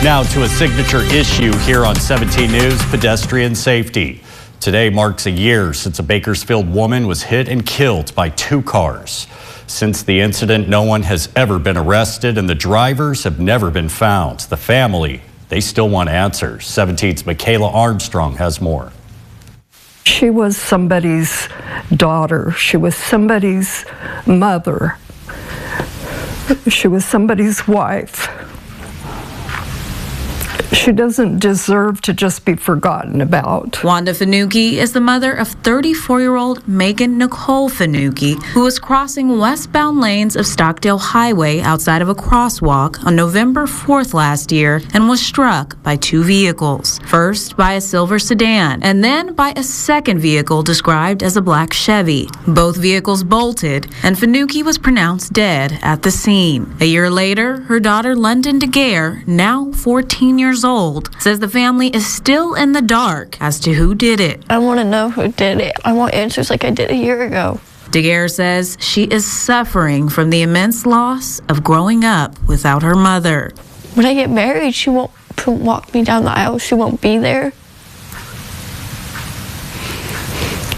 Now to a signature issue here on 17 News, pedestrian safety. Today marks a year since a Bakersfield woman was hit and killed by two cars. Since the incident, no one has ever been arrested and the drivers have never been found. The family, they still want answers. 17's Michaela Armstrong has more. She was somebody's daughter. She was somebody's mother. She was somebody's wife. She doesn't deserve to just be forgotten about. Wanda Fanucchi is the mother of 34-year-old Megan Fanucchi, who was crossing westbound lanes of Stockdale Highway outside of a crosswalk on November 4th last year and was struck by two vehicles. First by a silver sedan and then by a second vehicle described as a black Chevy. Both vehicles bolted and Fanucchi was pronounced dead at the scene. A year later, her daughter London DeGare, now 14 years old, says the family is still in the dark as to who did it. I want to know who did it. I want answers like I did a year ago. DeGare says she is suffering from the immense loss of growing up without her mother. When I get married, she won't walk me down the aisle. She won't be there.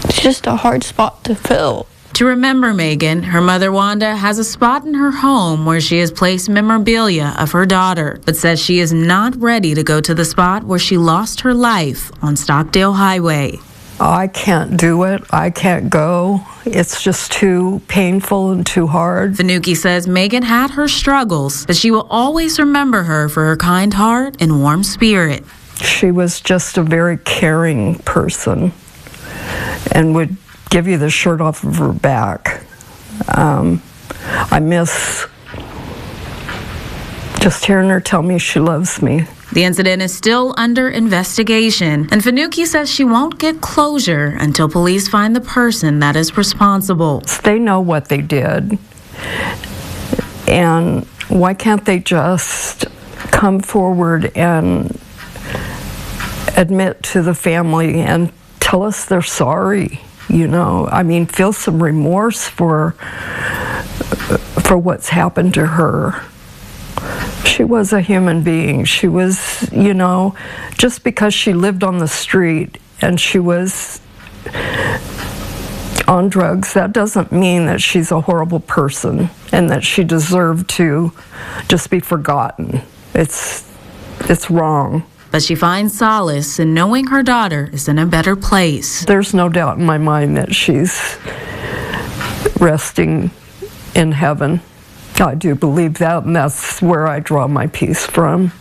It's just a hard spot to fill. To remember Megan, her mother Wanda has a spot in her home where she has placed memorabilia of her daughter, but says she is not ready to go to the spot where she lost her life on Stockdale Highway. I can't do it. I can't go. It's just too painful and too hard. Fanucchi says Megan had her struggles, but she will always remember her for her kind heart and warm spirit. She was just a very caring person and would give you the shirt off of her back. I miss just hearing her tell me she loves me. The incident is still under investigation, and Fanucchi says she won't get closure until police find the person that is responsible. They know what they did, and why can't they just come forward and admit to the family and tell us they're sorry? You know, I mean, feel some remorse for what's happened to her. She was a human being. She was, you know, just because she lived on the street and she was on drugs, that doesn't mean that she's a horrible person and that she deserved to just be forgotten. It's wrong. But she finds solace in knowing her daughter is in a better place. There's no doubt in my mind that she's resting in heaven. I do believe that, and that's where I draw my peace from.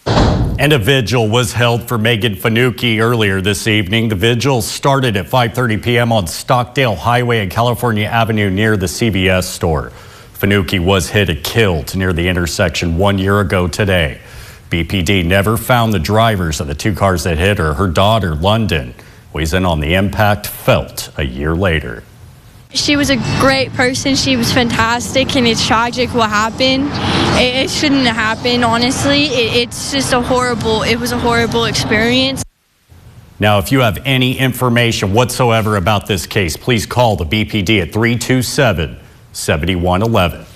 And a vigil was held for Megan Fanucchi earlier this evening. The vigil started at 5:30 p.m. on Stockdale Highway and California Avenue near the CVS store. Fanucchi was hit and killed near the intersection 1 year ago today. BPD never found the drivers of the two cars that hit her. Her daughter, London, weighs in on the impact felt a year later. She was a great person. She was fantastic, and it's tragic what happened. It shouldn't have happened, honestly. It's just it was a horrible experience. Now, if you have any information whatsoever about this case, please call the BPD at 327-7111.